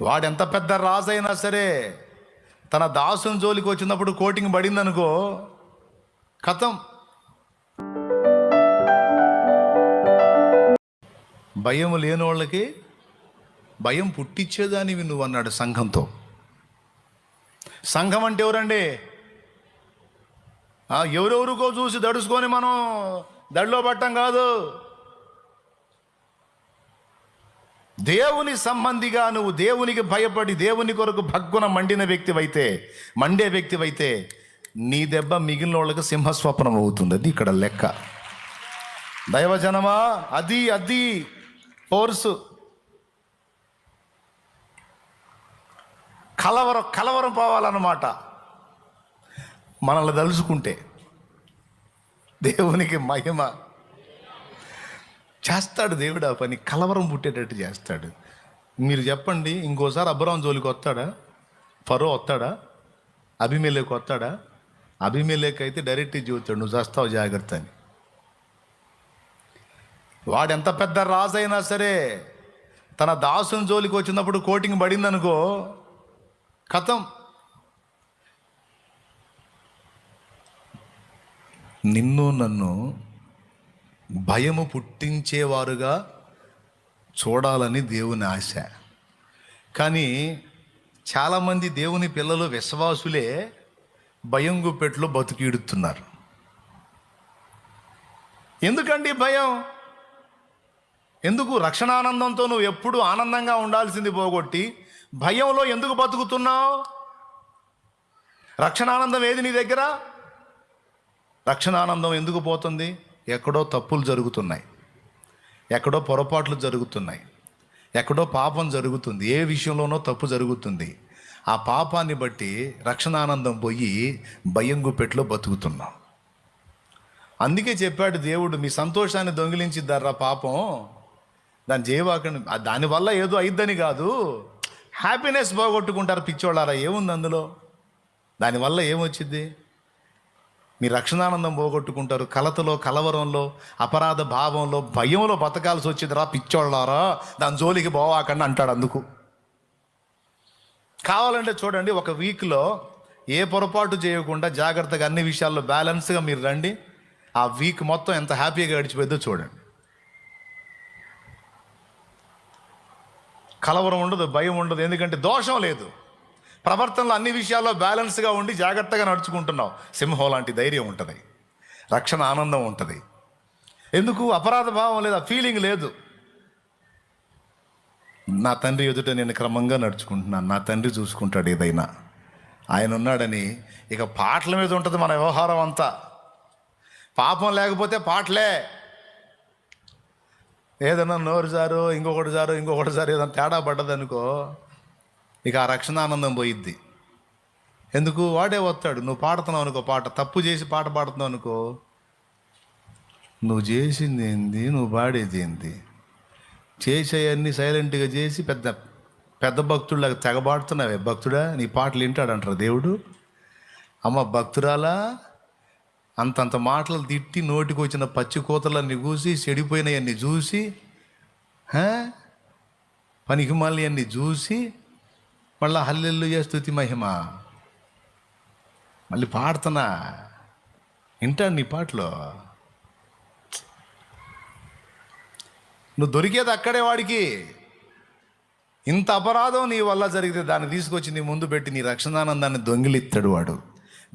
వాడెంత పెద్ద రాజైనా సరే తన దాసుని జోలికి వచ్చినప్పుడు కోటింగ్ పడిందనుకో, కథం. భయం లేని వాళ్ళకి భయం పుట్టించేదానివి నువ్వు అన్నాడు సంఘంతో. సంఘం అంటే ఎవరండి? ఎవరెవరికో చూసి దడుచుకొని మనం దడిలో పట్టం కాదు. దేవుని సంబంధిగా నువ్వు దేవునికి భయపడి దేవుని కొరకు భగ్గున మండే వ్యక్తివైతే నీ దెబ్బ మిగిలిన వాళ్ళకి సింహస్వప్నం అవుతుంది. అది ఇక్కడ లెక్క. దైవజనమా, అది ఫోర్సు. కలవరం పోవాలన్నమాట మనల్ని తలుచుకుంటే. దేవునికి మహిమ. చేస్తాడు దేవుడు ఆ పని, కలవరం పుట్టేటట్టు చేస్తాడు. మీరు చెప్పండి, ఇంకోసారి అబ్రాహాము జోలికి వస్తాడా? ఫరో వస్తాడా? అబీమెలెకు వస్తాడా? అబీమెలెకు అయితే డైరెక్ట్ చెబుతాడు, నువ్వు చేస్తావు జాగ్రత్త అని. వాడెంత పెద్ద రాజైనా సరే తన దాసుని జోలికి వచ్చినప్పుడు కోటింగ్ పడిందనుకో, కథం. నిన్ను నన్ను భయము పుట్టించేవారుగా చూడాలని దేవుని ఆశ. కానీ చాలామంది దేవుని పిల్లలు విశ్వాసులే భయం గుప్పెట్లో బతికిడుతున్నారు. ఎందుకండి భయం? ఎందుకు? రక్షణానందంతో నువ్వు ఎప్పుడు ఆనందంగా ఉండాల్సింది పోగొట్టి భయంలో ఎందుకు బతుకుతున్నావు? రక్షణానందం ఏది నీ దగ్గర? రక్షణానందం ఎందుకు పోతుంది? ఎక్కడో తప్పులు జరుగుతున్నాయి, ఎక్కడో పొరపాట్లు జరుగుతున్నాయి, ఎక్కడో పాపం జరుగుతుంది, ఏ విషయంలోనో తప్పు జరుగుతుంది. ఆ పాపాన్ని బట్టి రక్షణానందం పోయి భయం గుప్పెట్లో బతుకుతున్నాం. అందుకే చెప్పాడు దేవుడు, మీ సంతోషాన్ని దొంగిలించిద్దారా పాపం, దాని చేయవాకండి. దానివల్ల ఏదో అయిద్దని కాదు, హ్యాపీనెస్ పోగొట్టుకుంటారు పిచ్చోళ్ళారా. ఏముంది అందులో? దానివల్ల ఏమొచ్చింది? మీ రక్షణానందం పోగొట్టుకుంటారు. కలతలో, కలవరంలో, అపరాధ భావంలో, భయంలో బతకాల్సి వచ్చిందిరా పిచ్చోళ్ళారా, దాని జోలికి పోవాకండి అంటాడు. అందుకు కావాలంటే చూడండి, ఒక వీక్లో ఏ పొరపాటు చేయకుండా జాగ్రత్తగా అన్ని విషయాల్లో బ్యాలెన్స్గా మీరు రండి. ఆ వీక్ మొత్తం ఎంత హ్యాపీగా గడిచిపోద్దో చూడండి. కలవరం ఉండదు, భయం ఉండదు. ఎందుకంటే దోషం లేదు. ప్రవర్తనలో అన్ని విషయాల్లో బ్యాలెన్స్గా ఉండి జాగ్రత్తగా నడుచుకుంటున్నావు. సింహం లాంటి ధైర్యం ఉంటుంది, రక్షణ ఆనందం ఉంటుంది. ఎందుకు? అపరాధ భావం లేదు, ఆ ఫీలింగ్ లేదు. నా తండ్రి ఎదుట నేను క్రమంగా నడుచుకుంటున్నాను, నా తండ్రి చూసుకుంటాడు ఏదైనా, ఆయన ఉన్నాడని. ఇక పాటల మీద ఉంటుంది మన వ్యవహారం అంతా. పాపం లేకపోతే పాటలే. ఏదన్నా నోరు జారు, ఇంకొకటి జారు ఏదైనా తేడా పడ్డదనుకో, ఇక ఆ రక్షణానందం పోయిద్ది. ఎందుకు? వాడే వస్తాడు. నువ్వు పాడుతున్నావు అనుకో, పాట తప్పు చేసి పాట పాడుతున్నావు అనుకో, నువ్వు చేసింది ఏంది, నువ్వు పాడేది ఏంది, చేసేయన్నీ సైలెంట్గా చేసి పెద్ద పెద్ద భక్తుడిలాగా తెగబాడుతున్నావే. భక్తుడా, నీ పాటలు వింటాడంటారు దేవుడు. అమ్మ భక్తురాలా, అంతంత మాటలు తిట్టి నోటికి వచ్చిన పచ్చి కూతలన్నీ కూసి, చెడిపోయినవన్నీ చూసి, పనికిమాలి అన్నీ చూసి, మళ్ళీ హల్లెలూయా స్తుతి మహిమ మళ్ళీ పాడుతున్నా, వింటాడు నీ పాటలో. నువ్వు దొరికేది అక్కడే వాడికి. ఇంత అపరాధం నీ వల్ల జరిగితే దాన్ని తీసుకొచ్చి నీ ముందు పెట్టి నీ రక్షణానందాన్ని దొంగిలిస్తాడు వాడు.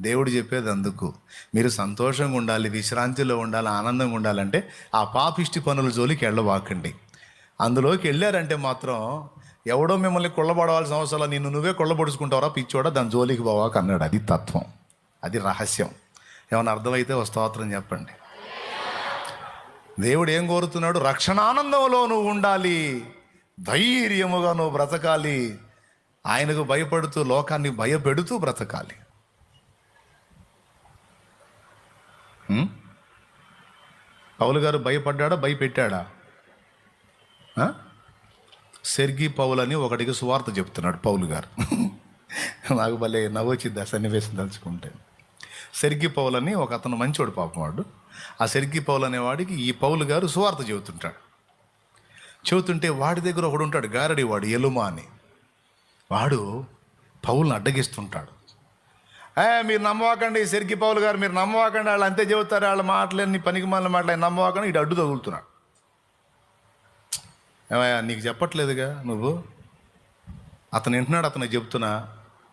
దేవుడు చెప్పేది అందుకు, మీరు సంతోషంగా ఉండాలి, విశ్రాంతిలో ఉండాలి, ఆనందంగా ఉండాలంటే ఆ పాపిష్టి పనుల జోలికి వెళ్ళవాకండి. అందులోకి వెళ్ళారంటే మాత్రం ఎవడో మిమ్మల్ని కొల్లబడవలసిన అవసరం, నిన్ను నువ్వే కొల్లబడుచుకుంటావరా పిచ్చోడా, దాని జోలికి పోవాక అన్నాడు. అది తత్వం, అది రహస్యం. ఏమైనా అర్థమైతే ఓ స్తోత్రం చెప్పండి. దేవుడు ఏం కోరుతున్నాడు? రక్షణానందంలో నువ్వు ఉండాలి, ధైర్యముగా నువ్వు బ్రతకాలి, ఆయనకు భయపడుతూ లోకాన్ని భయపెడుతూ బ్రతకాలి. పౌలు గారు భయపడ్డాడా, భయపెట్టాడా? సెర్గీ పౌలు అని ఒకటికి సువార్త చెప్తున్నాడు పౌలు గారు. నాకు భలే నవ్వొచ్చింది ఆ సన్నివేశం తలుచుకుంటే. సెర్గీ పౌలు అని ఒక అతను మంచోడు పాపం వాడు. ఆ సెర్గీ పౌలు అనేవాడికి ఈ పౌలు గారు సువార్త చెబుతుంటాడు. చెబుతుంటే వాడి దగ్గర ఒకడు ఉంటాడు గారడి, వాడు ఎలుమా అని. వాడు పౌల్ని అడ్డగిస్తుంటాడు. మీరు నమ్మవాకండి, సెర్కి పౌలు గారు, మీరు నమ్మవాకండి, వాళ్ళు అంతే చెబుతారు, వాళ్ళ మాటలన్నీ పనికి మాలిన మాటలు నమ్మవాకండి. ఇటు అడ్డు తగులుతున్నాడు. ఏమయ్యా నీకు చెప్పట్లేదుగా, నువ్వు అతను వింటున్నాడు, అతను చెప్తున్నా,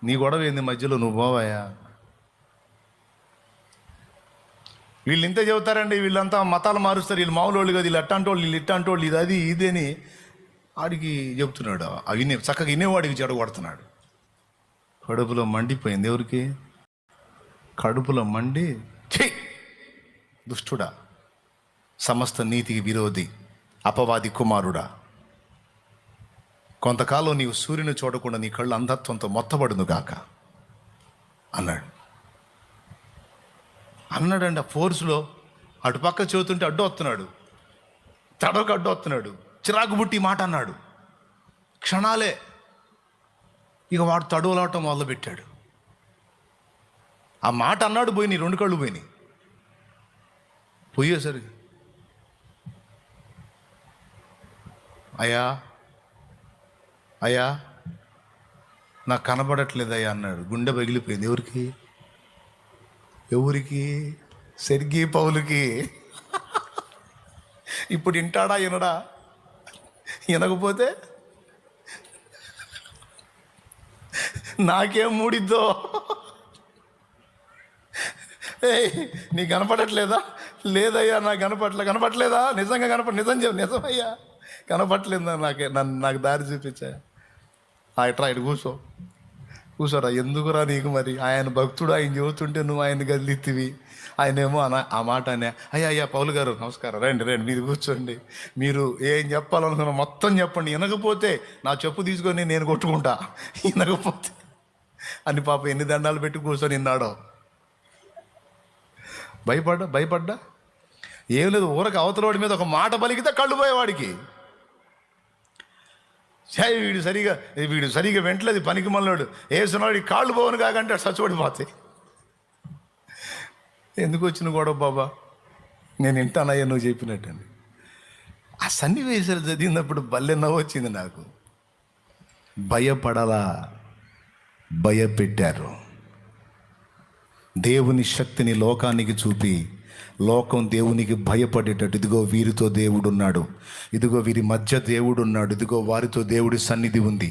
నీ గొడవ ఏంది మధ్యలో, నువ్వు పోవాయా. వీళ్ళు ఇంతే చెబుతారండి, వీళ్ళంతా మతాలు మారుస్తారు, వీళ్ళు మామూలు వాళ్ళు కదా, వీళ్ళు అట్టంటోళ్ళు, వీళ్ళు ఇట్టంటోళ్ళు, ఇది అది ఇదని ఆడికి చెప్తున్నాడు. అవి చక్కగా వినేవాడికి చెడగొడుతున్నాడు. కడుపులో మండిపోయింది. ఎవరికి? కడుపులో మండి, ఛీ దుష్టుడా, సమస్త నీతికి విరోధి, అపవాది కుమారుడా, కొంతకాలం నీవు సూర్యుని చూడకుండా నీ కళ్ళు అంధత్వంతో మొత్తబడును గాక అన్నాడండి. ఆ ఫోర్స్లో అటుపక్క చెబుతుంటే అడ్డు వస్తున్నాడు, తడవకు అడ్డు వస్తున్నాడు, చిరాకు బుట్టి మాట అన్నాడు. క్షణాలే ఇక వాడు తడువలాటం మొదలుపెట్టాడు. ఆ మాట అన్నాడు, పోయినాయి, 2 కళ్ళు పోయినాయి. పోయేసరికి అయ్యా అయ్యా నాకు కనబడట్లేదయ్యా అన్నాడు. గుండె పగిలిపోయింది. ఎవరికి? సెర్గి పౌలుకి. ఇప్పుడు వింటాడా, వినడా? వినకపోతే నాకేం మూడిద్దో. నీకు కనపడట్లేదా? లేదయ్యా నాకు కనపట్లేదా? నిజంగా నిజమయ్యా కనపట్లేదా? నాకు దారి చూపించా. ఇట్రా, ఇటు కూర్చోరా. ఎందుకురా నీకు మరి? ఆయన భక్తుడు, ఆయన చెబుతుంటే నువ్వు ఆయన గదిలిత్తివి. ఆయనేమో ఆ మాట అనే, అయ్యా పౌలు గారు నమస్కారం, రండి మీరు కూర్చోండి, మీరు ఏం చెప్పాలనుకున్నా మొత్తం చెప్పండి, వినకపోతే నా చెప్పు తీసుకొని నేను కొట్టుకుంటా, వినకపోతే అని పాప ఎన్ని దండాలు పెట్టి కూర్చొని విన్నాడో. భయపడ్డా ఏం లేదు, ఊరక అవతల వాడి మీద ఒక మాట పలికితే కళ్ళు పోయేవాడికి. వీడు సరిగా వెంటలేదు, పనికి మళ్ళాడు, వేసున్నాడు, కాళ్ళు పోవను కాకంటే చచ్చిపడిపోతాయి. ఎందుకు వచ్చిన గొడవ బాబా, నేను వింటానయ్యా నువ్వు చెప్పినట్టండి. ఆ సన్నివేశాలు చదివినప్పుడు భలే నవ్వు వచ్చింది నాకు. భయపడాలా, భయపెట్టారు. దేవుని శక్తిని లోకానికి చూపి లోకం దేవునికి భయపడేటట్టు, ఇదిగో వీరితో దేవుడు ఉన్నాడు, ఇదిగో వీరి మధ్య దేవుడు ఉన్నాడు, ఇదిగో వారితో దేవుడి సన్నిధి ఉంది.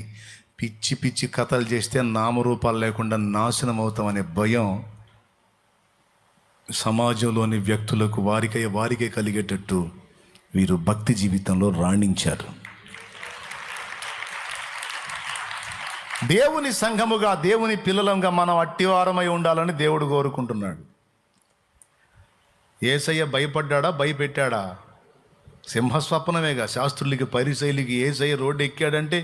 పిచ్చి పిచ్చి కథలు చేస్తే నామరూపాలు లేకుండా నాశనం అవుతామనే భయం సమాజంలోని వ్యక్తులకు వారికే కలిగేటట్టు వీరు భక్తి జీవితంలో రాణించారు. దేవుని సంఘముగా, దేవుని పిల్లలంగా మనం అట్టివారమై ఉండాలని దేవుడు కోరుకుంటున్నాడు. యేసయ్య భయపడ్డా, భయపెట్టాడా? సింహస్వప్నమేగా. శాస్త్రులకి, పరిసయ్యులకి యేసయ్య రోడ్డు ఎక్కాడంటే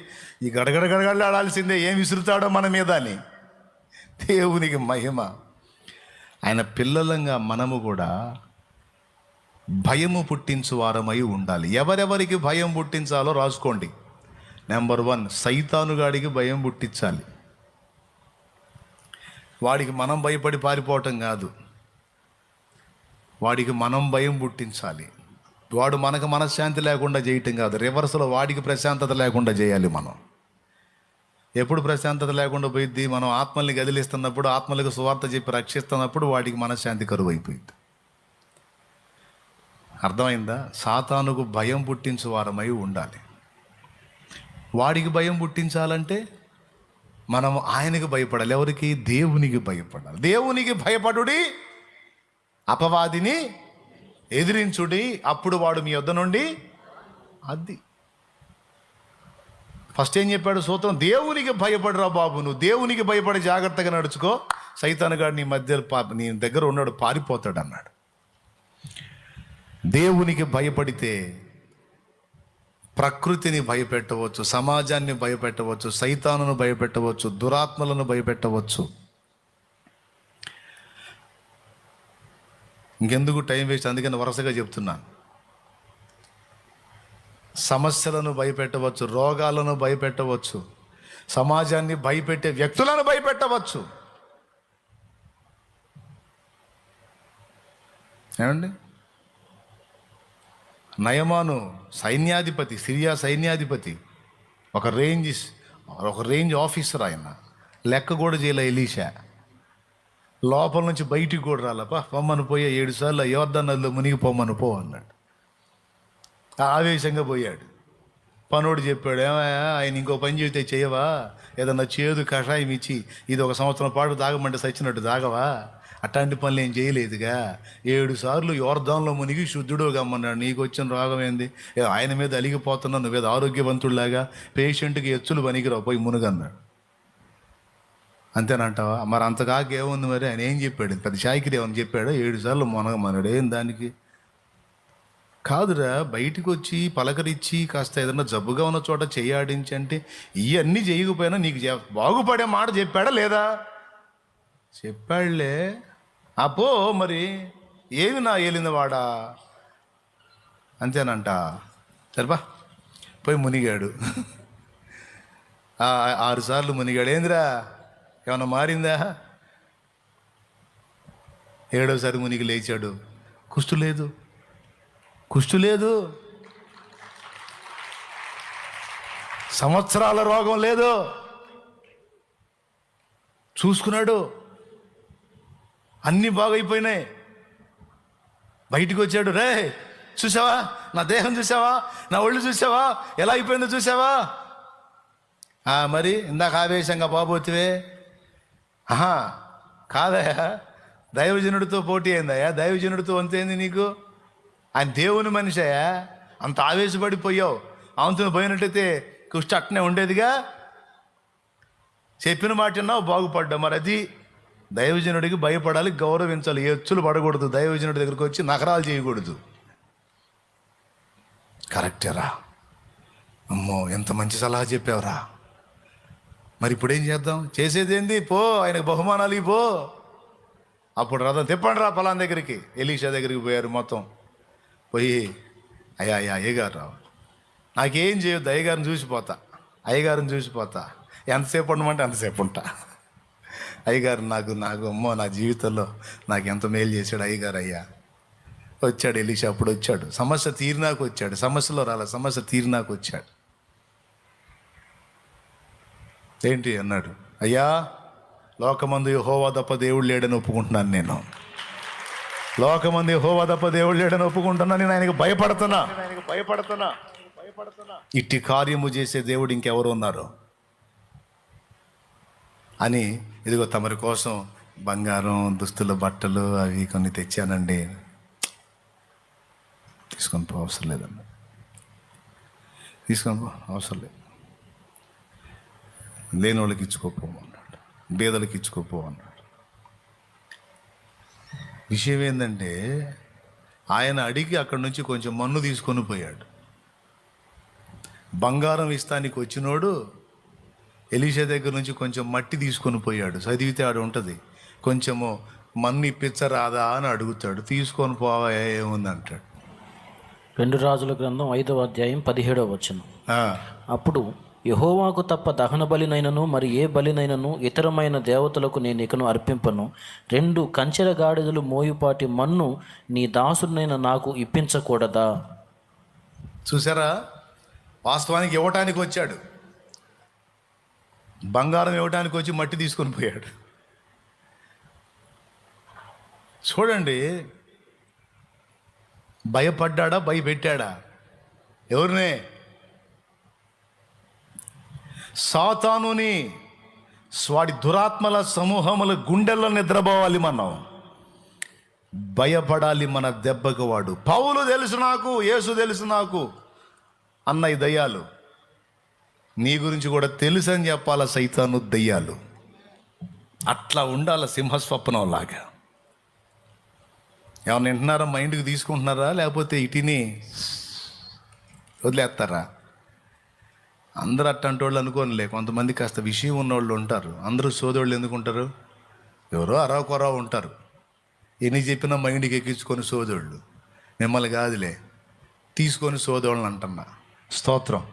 ఈ గడగడగడగడలాడాల్సిందే, ఏం విసురుతాడో మన మీద అని. దేవునికి మహిమ. ఆయన పిల్లలంగా మనము కూడా భయము పుట్టించు వారమై ఉండాలి. ఎవరెవరికి భయం పుట్టించాలో రాసుకోండి. నెంబర్ 1, సైతానుగాడికి భయం పుట్టించాలి. వాడికి మనం భయపడి పారిపోవటం కాదు, వాడికి మనం భయం పుట్టించాలి. వాడు మనకు మనశ్శాంతి లేకుండా చేయటం కాదు, రివర్స్లో వాడికి ప్రశాంతత లేకుండా చేయాలి. మనం ఎప్పుడు ప్రశాంతత లేకుండా పోయిద్ది? మనం ఆత్మల్ని గదిలిస్తున్నప్పుడు, ఆత్మలకు సువార్త చెప్పి రక్షిస్తున్నప్పుడు వాడికి మనశ్శాంతి కరువు అయిపోయింది. అర్థమైందా? సాతానుకు భయం పుట్టించు వారమై ఉండాలి. వాడికి భయం పుట్టించాలంటే మనం ఆయనకి భయపడాలి. ఎవరికి? దేవునికి భయపడాలి. దేవునికి భయపడుడి, అపవాదిని ఎదిరించుడి, అప్పుడు వాడు మీ యొద్ద నుండి. అది ఫస్ట్ ఏం చెప్పాడు సూత్రం? దేవునికి భయపడరా బాబు, నువ్వు దేవునికి భయపడి జాగ్రత్తగా నడుచుకో, సైతానుగాడు నీ దగ్గర ఉన్నాడు, పారిపోతాడు అన్నాడు. దేవునికి భయపడితే ప్రకృతిని భయపెట్టవచ్చు, సమాజాన్ని భయపెట్టవచ్చు, సైతానును భయపెట్టవచ్చు, దురాత్మలను భయపెట్టవచ్చు. ఇంకెందుకు టైం వేస్ట్, అందుకని వరుసగా చెప్తున్నాను. సమస్యలను భయపెట్టవచ్చు, రోగాలను భయపెట్టవచ్చు, సమాజాన్ని భయపెట్టే వ్యక్తులను భయపెట్టవచ్చు. ఏమండి? నయమాను సైన్యాధిపతి, సిరియా సైన్యాధిపతి, ఒక రేంజ్ ఒక రేంజ్ ఆఫీసర్ ఆయన. లెక్క కూడా చేయలే ఎలీషా. లోపల నుంచి బయటికి కూడా రాలపా, పొమ్మను పోయే 7 సార్లు యోర్దాను నదిలో మునిగి పొమ్మను పో అన్నాడు. ఆవేశంగా పోయాడు. పనోడు చెప్పాడు, ఏమయ్యా ఆయన ఇంకో పని చెబితే చేయవా? ఏదన్నా చేదు కషాయం ఇచ్చి ఇది 1 సంవత్సరం పాటు తాగమంటే సచ్చినట్టు తాగవా? అట్లాంటి పనులు ఏం చేయలేదుగా. 7 సార్లు యోర్దాన్లో మునిగి శుద్ధుడు గమ్మన్నాడు. నీకు వచ్చిన రోగం ఏంది? ఆయన మీద అలిగిపోతున్నా, నువ్వేదో ఆరోగ్యవంతుడిలాగా, పేషెంట్కి ఎచ్చులు పనికిరావు, పోయి మునుగన్నాడు. అంతేనంటావా? మరి అంతకాక ఏముంది? మరి ఆయన ఏం చెప్పాడు? పెద్ద షాయికి ఏమని చెప్పాడు? 7 సార్లు మునగమన్నాడు. ఏం దానికి? కాదురా, బయటికి వచ్చి పలకరించి కాస్త ఏదన్నా జబ్బుగా ఉన్న చోట చెయ్యాడించి అంటే ఇవన్నీ చేయకపోయినా నీకు బాగుపడే మాట చెప్పాడా లేదా? చెప్పాడులే. అపో మరి ఏమి నా ఏలిన వాడా? అంతేనంట. సరిపా పోయి మునిగాడు. 6 సార్లు మునిగాడు. ఏందిరా ఏమన్నా మారిందా? 7వసారి మునిగి లేచాడు. కుష్టు లేదు, కుష్టు లేదు, సంవత్సరాల రోగం లేదు. చూసుకున్నాడు, అన్నీ బాగైపోయినాయి. బయటికి వచ్చాడు. రే చూసావా, నా దేహం చూసావా, నా ఒళ్ళు చూసావా, ఎలా అయిపోయిందో చూసావా? మరి ఇందాక ఆవేశంగా బాబోతివే. కాదయా, దైవజనుడితో పోటీ అయిందయ్యా. దైవజనుడితో అంతేంది నీకు? ఆయన దేవుని మనిషి అయ్యా. అంత ఆవేశపడిపోయావు. ఆమెతో పోయినట్టయితే కుష్టి అట్నే ఉండేదిగా. చెప్పిన మాట విన్నావు, బాగుపడ్డావు. మరి అది దైవజనుడికి భయపడాలి, గౌరవించాలి. ఎచ్చులు పడకూడదు. దైవజనుడి దగ్గరికి వచ్చి నకరాలు చేయకూడదు. కరెక్టేరా. అమ్మో ఎంత మంచి సలహా చెప్పావురా. మరి ఇప్పుడు ఏం చేద్దాం? చేసేదేంది? పో, ఆయనకు బహుమానాలు ఇవ్వు. అప్పుడు రథం తిప్పండి రా పలానా దగ్గరికి. ఎలీషా దగ్గరికి పోయారు. మొత్తం పోయి, అయ్యా అయ్యగారు రావు, నాకేం చేయొద్దు, అయ్యగారిని చూసిపోతా, అయ్యగారిని చూసిపోతా. ఎంతసేపు ఉండమంటే అంతసేపు ఉంటా. అయ్యగారు నాకు అమ్మో నా జీవితంలో నాకు ఎంత మేలు చేశాడు అయ్యగారు. అయ్యా వచ్చాడు ఎలీషా. అప్పుడు వచ్చాడు, సమస్య తీరినాకు వచ్చాడు. సమస్యలో రాలే, సమస్య తీరినాకు వచ్చాడు. ఏంటి అన్నాడు? అయ్యా లోకమందు యెహోవా తప్ప దేవుడు లేడని ఒప్పుకుంటున్నాను నేను. లోకమందు యెహోవా తప్ప దేవుడు లేడని ఒప్పుకుంటున్నా. నేను ఆయనకు భయపడుతున్నా. ఇట్టి కార్యము చేసే దేవుడు ఇంకెవరు ఉన్నారు అని, ఇదిగో తమరి కోసం బంగారం, దుస్తుల, బట్టలు అవి కొన్ని తెచ్చానండి, తీసుకొని పో. అవసరం లేదమ్మా, తీసుకొని పో, అవసరం లేదు. లేని వాళ్ళకి ఇచ్చుకోపో అన్నాడు, బీదలకి ఇచ్చుకోపో అన్నాడు. విషయం ఏంటంటే ఆయన అడిగి అక్కడి నుంచి కొంచెం మన్ను తీసుకొని పోయాడు. బంగారం ఇస్తానికి వచ్చినోడు ఎలీషా దగ్గర నుంచి కొంచెం మట్టి తీసుకొని పోయాడు. చదివితే ఆడు ఉంటుంది, కొంచెము మన్ను ఇప్పించరాదా అని అడుగుతాడు. తీసుకొని పోవా, ఏముంది అంటాడు. 2 రాజుల గ్రంథం 5వ అధ్యాయం 17వ వచనం. అప్పుడు యెహోవాకు తప్ప దహన బలినైనను మరి ఏ బలినైనను ఇతరమైన దేవతలకు నేను ఇకను అర్పింపను. 2 కంచెల గాడిదలు మోయుపాటి మన్ను నీ దాసుడినైన నాకు ఇప్పించకూడదా? చూసారా, వాస్తవానికి ఇవ్వటానికి వచ్చాడు. బంగారం ఇవ్వటానికి వచ్చి మట్టి తీసుకొని పోయాడు. చూడండి, భయపడ్డా, భయపెట్టాడా? ఎవరినే? సాతానుని, వాడి దురాత్మల సమూహముల గుండెల్లో నిద్రపోవాలి మనం. భయపడాలి మన దెబ్బకు. వాడు పౌలు తెలుసు నాకు, యేసు తెలుసు నాకు అన్న ఈ దయ్యాలు నీ గురించి కూడా తెలుసు అని చెప్పాల. సైతాను దయ్యాలు అట్లా ఉండాల, సింహస్వప్నం లాగా. ఏమన్నా వింటున్నారా? మైండ్కి తీసుకుంటున్నారా? లేకపోతే ఇటుని వదిలేస్తారా? అందరూ అట్టంటి వాళ్ళు అనుకోనిలే. కొంతమంది కాస్త విషయం ఉన్నవాళ్ళు ఉంటారు. అందరూ సోదోళ్ళు ఎందుకు ఉంటారు? ఎవరో అరాకొరా ఉంటారు. ఎన్ని చెప్పినా మైండ్కి ఎక్కించుకొని సోదోళ్ళు. మిమ్మల్ని కాదులే, తీసుకొని సోదోళ్ళని అంటున్నా. స్తోత్రం.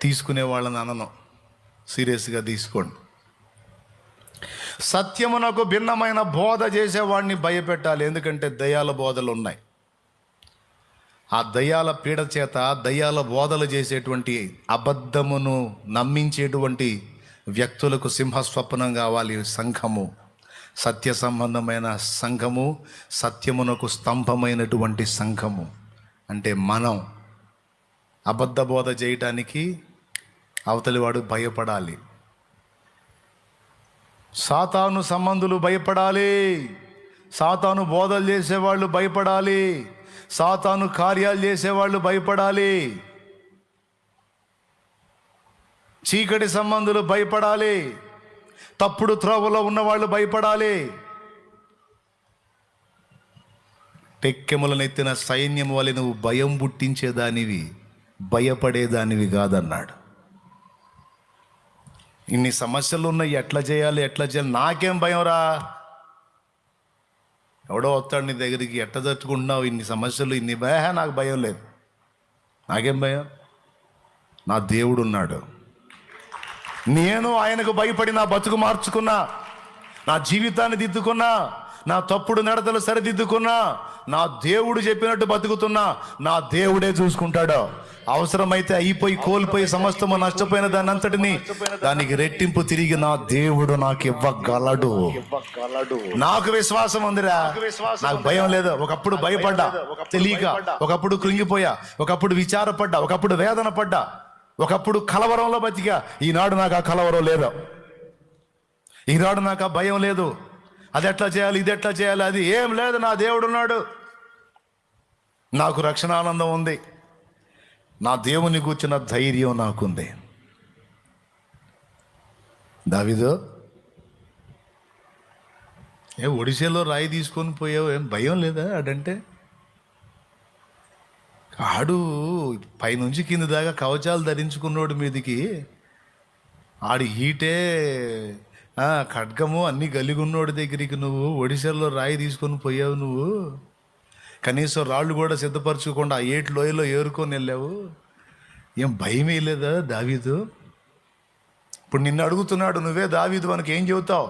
తీసుకునే వాళ్ళని అనను, సీరియస్గా తీసుకోండి. సత్యమునకు భిన్నమైన బోధ చేసేవాడిని భయపెట్టాలి. ఎందుకంటే దయ్యాల బోధలు ఉన్నాయి. ఆ దయ్యాల పీడ చేత దయ్యాల బోధలు చేసేటువంటి అబద్ధమును నమ్మించేటువంటి వ్యక్తులకు సింహస్వప్నం కావాలి సంఘము. సత్య సంబంధమైన సంఘము, సత్యమునకు స్తంభమైనటువంటి సంఘము. అంటే మనం అబద్ధ బోధ చేయటానికి అవతలివాడు భయపడాలి. సాతాను సంబంధులు భయపడాలి, సాతాను బోధలు చేసేవాళ్ళు భయపడాలి, సాతాను కార్యాలు చేసేవాళ్ళు భయపడాలి, చీకటి సంబంధులు భయపడాలి, తప్పుడు త్రోవలో ఉన్నవాళ్ళు భయపడాలి. టెక్కెములనెత్తిన సైన్యం వలె నువ్వు భయం పుట్టించేదానివి, భయపడేదానివి కాదన్నాడు. ఇన్ని సమస్యలు ఉన్నాయి, ఎట్లా చేయాలి నాకేం భయం రా. ఎవడో వస్తాడు నీ దగ్గరికి, ఎట్లా తట్టుకుంటున్నావు, ఇన్ని సమస్యలు, ఇన్ని నాకు భయం లేదు. నాకేం భయం? నా దేవుడు ఉన్నాడు. నేను ఆయనకు భయపడి నా బతుకు మార్చుకున్నా, నా జీవితాన్ని దిద్దుకున్నా, నా తప్పుడు నడతలు సరిదిద్దుకున్నా, నా దేవుడు చెప్పినట్టు బతుకుతున్నా. నా దేవుడే చూసుకుంటాడు. అవసరమైతే అయిపోయి కోల్పోయి సమస్తము నష్టపోయిన దాని అంతటిని దానికి రెట్టింపు తిరిగి నా దేవుడు నాకు ఇవ్వగలడు. నాకు విశ్వాసం ఉందిరా, నాకు భయం లేదు. ఒకప్పుడు భయపడ్డా తెలియక, ఒకప్పుడు కృంగిపోయా, ఒకప్పుడు విచారపడ్డా, ఒకప్పుడు వేదన పడ్డా, ఒకప్పుడు కలవరంలో బతికా. ఈనాడు నాకు ఆ కలవరం లేదు, ఈనాడు నాకు ఆ భయం లేదు. అది ఎట్లా చేయాలి, ఇది ఎట్లా చేయాలి, అది ఏం లేదు. నా దేవుడు ఉన్నాడు, నాకు రక్షణ ఆనందం ఉంది, నా దేవుని కూర్చున్న ధైర్యం నాకుంది. దావీదు, ఒడిశాలో రాయి తీసుకొని పోయావు, ఏం భయం లేదా ఆడంటే? ఆడు పైనుంచి కింద దాకా కవచాలు ధరించుకున్నోడు మీదికి, ఆడి హీటే ఖడ్గము అన్నీ కలిగి ఉన్నోడి దగ్గరికి నువ్వు ఒడిశాలో రాయి తీసుకొని పోయావు. నువ్వు కనీసం రాళ్ళు కూడా సిద్ధపరచుకోకుండా ఆ ఏటి లోయలో ఏరుకొని వెళ్ళావు. ఏం భయమే లేదా దావీదు? ఇప్పుడు నిన్ను అడుగుతున్నాడు, నువ్వే దావీదు మనకి ఏం చెబుతావు?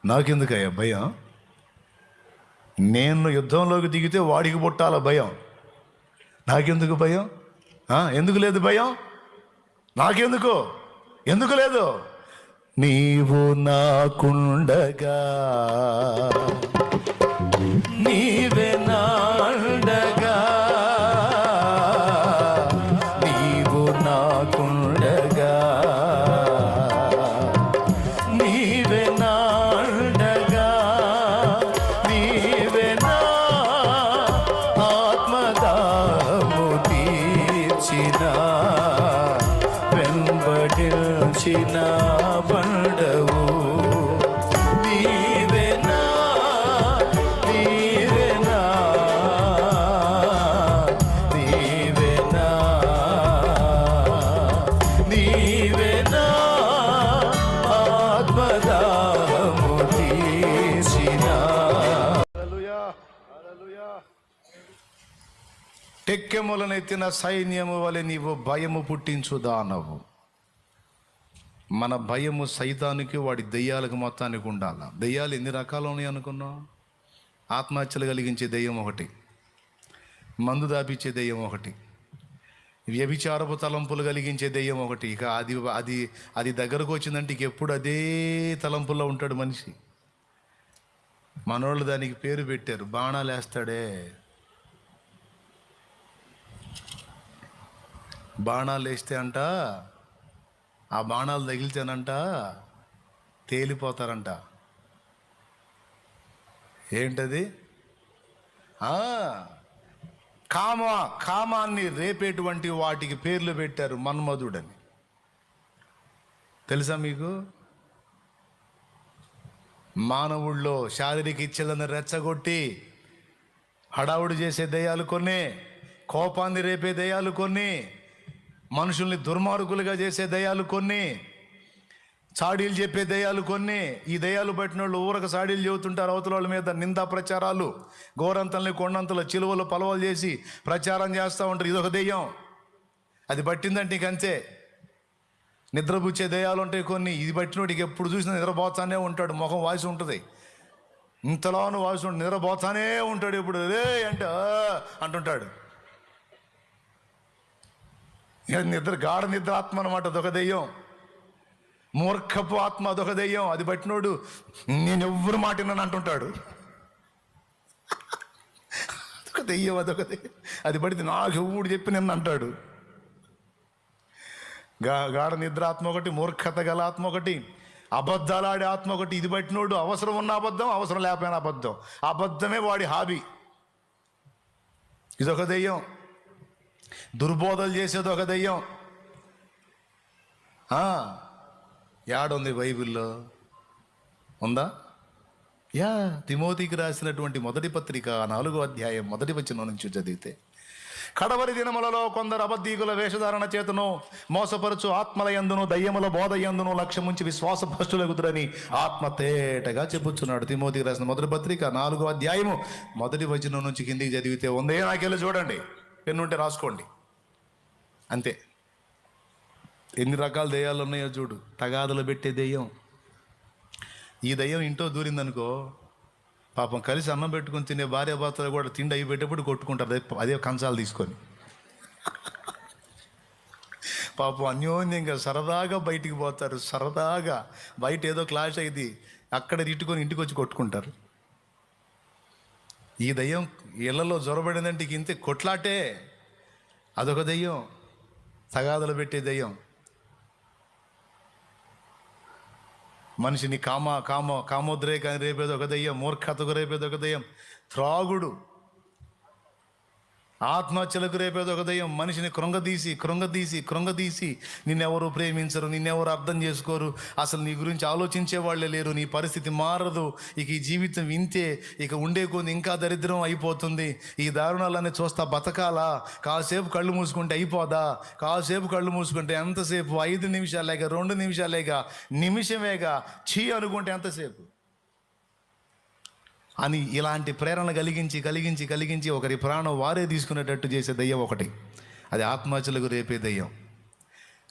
నాకెందుకయ్యా భయం? నేను యుద్ధంలోకి దిగితే వాడికి పుట్టాల భయం, నాకెందుకు భయం? ఎందుకు లేదు భయం? నాకెందుకు, ఎందుకు లేదు? నీవు నాకుండగా, నీవే నాండగా, నీవు నాకుండగా, నీవే నాండగా, నీవే నా ఆత్మదాము తీర్చిన వెంబడించిన బండవు. నీవేనా, నీవేనా, నీవేనా, నీవేనా ఆత్మదాము తీసిన. టెక్కెములనెత్తిన సైన్యము వలె నీవు భయము పుట్టించు దానవు. మన భయము సైతానికి, వాడి దెయ్యాలకు మొత్తానికి ఉండాల. దెయ్యాలు ఎన్ని రకాలు ఉన్నాయి అనుకున్నాం? ఆత్మహత్యలు కలిగించే దెయ్యం ఒకటి, మందు దాపిచ్చే దెయ్యం ఒకటి, వ్యభిచారపు తలంపులు కలిగించే దెయ్యం ఒకటి. ఇక అది అది అది దగ్గరకు వచ్చిందంటే ఇక ఎప్పుడు అదే తలంపుల్లో ఉంటాడు మనిషి. మనోళ్ళు దానికి పేరు పెట్టారు, బాణాలు వేస్తాడే. బాణాలు వేస్తే అంట, ఆ బాణాలు తగిలితేనంట తేలిపోతారంట. ఏంటది? కామాన్ని రేపేటువంటి వాటికి పేర్లు పెట్టారు, మన్మధుడని. తెలుసా మీకు? మానవుల్లో శారీరక ఇచ్చలను రెచ్చగొట్టి హడావుడి చేసే దయ్యాలు కొన్ని, కోపాన్ని రేపే దయ్యాలు కొన్ని, మనుషుల్ని దుర్మార్గులుగా చేసే దయ్యాలు కొన్ని, చాడీలు చెప్పే దయ్యాలు కొన్ని. ఈ దయ్యాలు పట్టిన వాళ్ళు ఊరక చాడీలు చెబుతుంటారు, అవతల వాళ్ళ మీద నిందా ప్రచారాలు, గోరంతల్ని కొండంతలు చిలువలు పలవలు చేసి ప్రచారం చేస్తూ ఉంటారు. ఇదొక దెయ్యం, అది పట్టిందంటే ఇంక అంతే. నిద్రపుచ్చే దయ్యాలు ఉంటాయి కొన్ని, ఇది పట్టినోడికి ఎప్పుడు చూసినా నిద్రపోతానే ఉంటాడు, ముఖం వాసి ఉంటుంది. ఇంతలోను వాసు నిద్రపోతానే ఉంటాడు. ఇప్పుడు రే అంటే అంటుంటాడు. గాఢ నిద్ర ఆత్మ అనమాట, అదొక దెయ్యం. మూర్ఖపు ఆత్మ అదొక దెయ్యం. అది పట్టినోడు నేను ఎవ్వరు మాట విన్నాను అంటుంటాడు. అదొక దెయ్యం. అది పడితే నాకు ఎవడు చెప్పి నిన్న అంటాడు. గాఢ నిద్ర ఆత్మ ఒకటి, మూర్ఖత గల ఆత్మ ఒకటి, అబద్ధాలాడే ఆత్మ ఒకటి. ఇది పట్టినోడు అవసరం ఉన్న అబద్ధం, అవసరం లేకపోయిన అబద్ధం, అబద్ధమే వాడి హాబీ. ఇదొక దెయ్యం. దుర్బోధలు చేసేది ఒక దెయ్యం. యాడుంది బైబిల్లో? ఉందా? తిమోతికి రాసినటువంటి మొదటి పత్రిక 4వ అధ్యాయం 1వ వచనం నుంచి చదివితే, కడవరి దినములలో కొందరు అబద్ధీకుల వేషధారణ చేతను మోసపరచు ఆత్మల యందును దయ్యముల బోధ యందును లక్ష్యముంచి విశ్వాసభ్రష్టులగుదురని ఆత్మ తేటగా చెప్పుచున్నాడు. తిమోతికి రాసిన మొదటి పత్రిక 4వ అధ్యాయము 1వ వచనం నుంచి కిందికి చదివితే ఉందే. నాకెళ్ళి చూడండి, పెన్నుంటే రాసుకోండి, అంతే. ఎన్ని రకాల దెయ్యాలు ఉన్నాయో చూడు. తగాదలు పెట్టే దెయ్యం. ఈ దెయ్యం ఇంట్లో దూరిందనుకో, పాపం కలిసి అన్నం పెట్టుకుని తినే భార్యాభర్తలు కూడా తిండి అవి పెట్టేప్పుడు కొట్టుకుంటారు, అదే కంచాలు తీసుకొని. పాపం అన్యోన్యంగా సరదాగా బయటికి పోతారు. సరదాగా బయట ఏదో క్లాష్ అయింది, అక్కడ తిట్టుకొని ఇంటికి వచ్చి కొట్టుకుంటారు. ఈ దెయ్యం ఇళ్లలో జ్వరబడిందంటే ఇంతే కొట్లాటే. అదొక దెయ్యం, తగాదలు పెట్టే దెయ్యం. మనిషిని కామోద్రేకాన్ని రేపేది ఒక దెయ్యం, మూర్ఖతకు రేపేది ఒక దెయ్యం, త్రాగుడు ఆత్మహత్యలకు రేపేది ఒక దెయ్యం. మనిషిని కృంగదీసి నిన్నెవరు ప్రేమించరు, నిన్నెవరు అర్థం చేసుకోరు, అసలు నీ గురించి ఆలోచించే వాళ్ళే లేరు, నీ పరిస్థితి మారదు, ఇక ఈ జీవితం ఇంతే, ఇక ఉండే కొన్ని ఇంకా దరిద్రం అయిపోతుంది, ఈ దారుణాలన్నీ చూస్తా బతకాలా, కాసేపు కళ్ళు మూసుకుంటే అయిపోదా, కాసేపు కళ్ళు మూసుకుంటే ఎంతసేపు, 5 నిమిషాలేగా, 2 నిమిషాలేగా, నిమిషమేగా, అనుకుంటే ఎంతసేపు అని ఇలాంటి ప్రేరణ కలిగించి ఒకరి ప్రాణం వారే తీసుకునేటట్టు చేసే దయ్యం ఒకటి. అది ఆత్మహత్యలకు రేపే దయ్యం.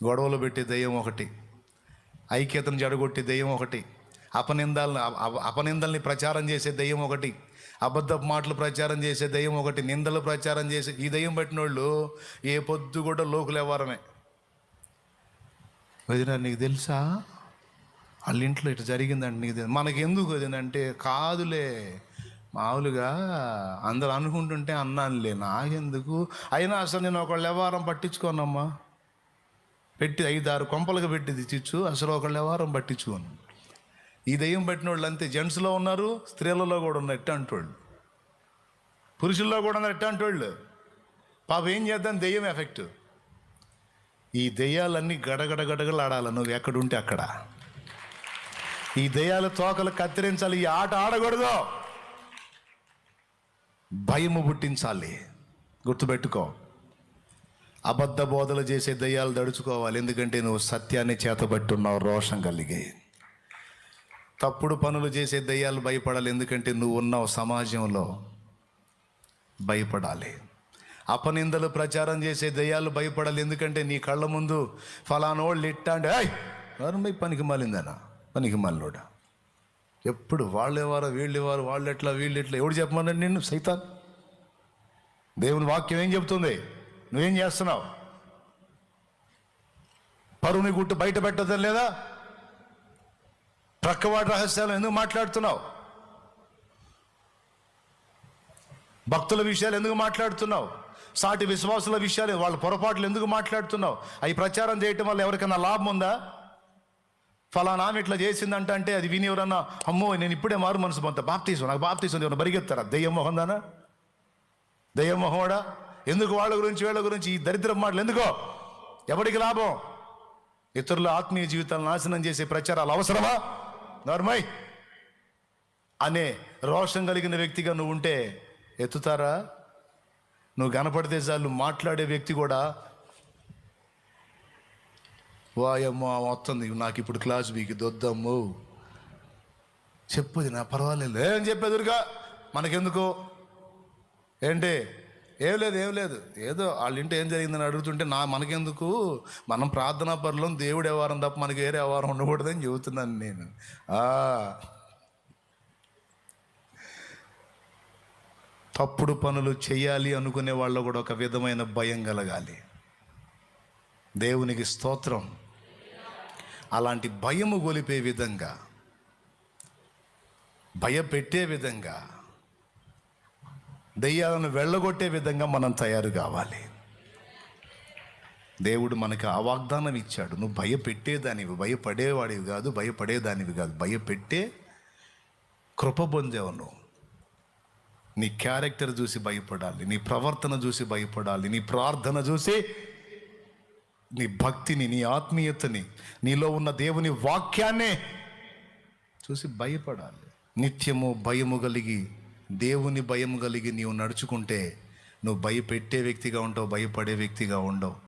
గొడవలు పెట్టే దయ్యం ఒకటి. ఐక్యతను జడగొట్టే దయ్యం ఒకటి. అపనిందల్ని ప్రచారం చేసే దయ్యం ఒకటి. అబద్ధపు మాటలు ప్రచారం చేసే దయ్యం ఒకటి. నిందలు ప్రచారం చేసే ఈ దయ్యం పెట్టిన వాళ్ళు ఏ పొద్దు కూడా లోకులు ఎవ్వరమే. వదినా నీకు తెలుసా వాళ్ళ ఇంట్లో ఇట్లా జరిగిందంటే నీకు మనకెందుకు అదేంటంటే, కాదులే మామూలుగా అందరు అనుకుంటుంటే అన్నానులే, నాకెందుకు, అయినా అసలు నేను ఒకళ్ళు వ్యవహారం పట్టించుకోనమ్మా, పెట్టి 5-6 కొంపలుగా పెట్టింది చిచ్చు, అసలు ఒకళ్ళు వ్యవహారం పట్టించుకోను. ఈ దెయ్యం పెట్టిన వాళ్ళు అంతే. జెంట్స్లో ఉన్నారు, స్త్రీలలో కూడా ఉన్నారు ఎట్ట అంటోళ్ళు, పురుషుల్లో కూడా ఉన్నారు ఎట్ట అంటోళ్ళు. పాప ఏం చేద్దాం, దెయ్యం ఎఫెక్ట్. ఈ దెయ్యాలన్నీ గడగడగడగలాడాలి నువ్వు ఎక్కడుంటే అక్కడ. ఈ దెయ్యాల తోకలు కత్తిరించాలి. ఈ ఆట ఆడకూడదు, భయము పుట్టించాలి. గుర్తుపెట్టుకో, అబద్ధ బోధలు చేసే దెయ్యాలు దడుచుకోవాలి. ఎందుకంటే నువ్వు సత్యాన్ని చేతబట్టున్నావు, రోషం కలిగి. తప్పుడు పనులు చేసే దెయ్యాలు భయపడాలి, ఎందుకంటే నువ్వు ఉన్నావు సమాజంలో, భయపడాలి. అపనిందలు ప్రచారం చేసే దెయ్యాలు భయపడాలి, ఎందుకంటే నీ కళ్ళ ముందు ఫలానోళ్ళు ఇట్టా అంటే ఎవరు పనికి మాలిందనా, పనికి మల్లోడా, ఎప్పుడు వాళ్ళేవారు వీళ్ళేవారు, వాళ్ళెట్లా వీళ్ళెట్లా, ఎవడు చెప్పమన్నాడు నిన్ను? సైతాన్. దేవుని వాక్యం ఏం చెబుతుంది? నువ్వేం చేస్తున్నావు? పరువుని గుట్టు బయట పెట్టడం లేదా? ప్రక్కవాడి రహస్యాలు ఎందుకు మాట్లాడుతున్నావు? భక్తుల విషయాలు ఎందుకు మాట్లాడుతున్నావు? సాటి విశ్వాసుల విషయాలు, వాళ్ళ పొరపాట్లు ఎందుకు మాట్లాడుతున్నావు? అవి ప్రచారం చేయటం వల్ల ఎవరికైనా లాభం ఉందా? ఫలానా ఆమె ఇట్లా చేసిందంటే అది విని ఎవరన్నా అమ్మో నేను ఇప్పుడే మారు మనసు పొందుతా, బాప్తీసం, నాకు బాప్తీసం ఎవరన్నా పరిగెత్తారా? దెయ్యం మొహందానా, దెయ్యం మొహోడా? ఎందుకు వాళ్ళ గురించి వీళ్ళ గురించి ఈ దరిద్రం మాటలు ఎందుకో? ఎవరికి లాభం? ఇతరుల ఆత్మీయ జీవితాలను నాశనం చేసే ప్రచారాలు అవసరమా? నార్మల్ అనే రోషం కలిగిన వ్యక్తిగా నువ్వు ఉంటే ఎత్తుతారా? నువ్వు కనపడితే చాలు మాట్లాడే వ్యక్తి కూడా వాయమ్మో వస్తుంది, నాకు ఇప్పుడు క్లాస్ బీకి దొద్దమ్ము చెప్పదు, నా పర్వాలేదు ఏం చెప్పేదురుగా, మనకెందుకు ఏంటి, ఏం లేదు ఏదో వాళ్ళ ఇంటి ఏం జరిగిందని అడుగుతుంటే మనకెందుకు, మనం ప్రార్థనా పరులో దేవుడు వ్యవహారం తప్ప మనకి వేరే వ్యవహారం ఉండకూడదని చెబుతున్నాను నేను. తప్పుడు పనులు చేయాలి అనుకునే వాళ్ళు కూడా ఒక విధమైన భయం కలగాలి. దేవునికి స్తోత్రం. అలాంటి భయము గొలిపే విధంగా, భయపెట్టే విధంగా, దెయ్యాలను వెళ్ళగొట్టే విధంగా మనం తయారు కావాలి. దేవుడు మనకు ఆ వాగ్దానం ఇచ్చాడు. నువ్వు భయపెట్టేదానివి, భయపడేవాడివి కాదు, భయపడేదానివి కాదు, భయపెట్టే కృప పొందేవు నువ్వు. నీ క్యారెక్టర్ చూసి భయపడాలి, నీ ప్రవర్తన చూసి భయపడాలి, నీ ప్రార్థన చూసి, నీ భక్తిని, నీ ఆత్మీయతని, నీలో ఉన్న దేవుని వాక్యాన్నే చూసి భయపడాలి. నిత్యము భయము కలిగి, దేవుని భయము కలిగి నీవు నడుచుకుంటే నువ్వు భయపెట్టే వ్యక్తిగా ఉంటావు, భయపడే వ్యక్తిగా ఉండవు.